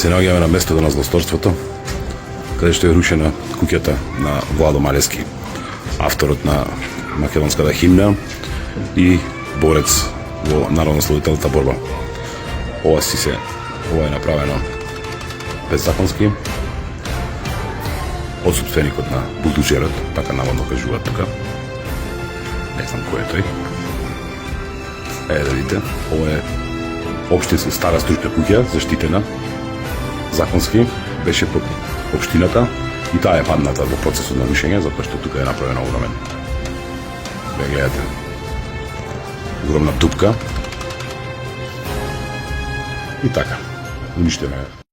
се наоѓаме на местото на злосторството, каде што е рушена куќата на Владо Малески, авторот на македонската химна и борец во народно-ослободителната борба. Ова е направено беззаконски. Од собственикот на булдужерот, така наводно кажуваат тука. Не знам кој е тој. Да видите, ова е општинска стара стручна куќа, заштитена законски, беше под општината и таа е падната во процесот на рушење, затоа што тука е направено огромен. Ве гледате, огромна тупка и така, уништена е.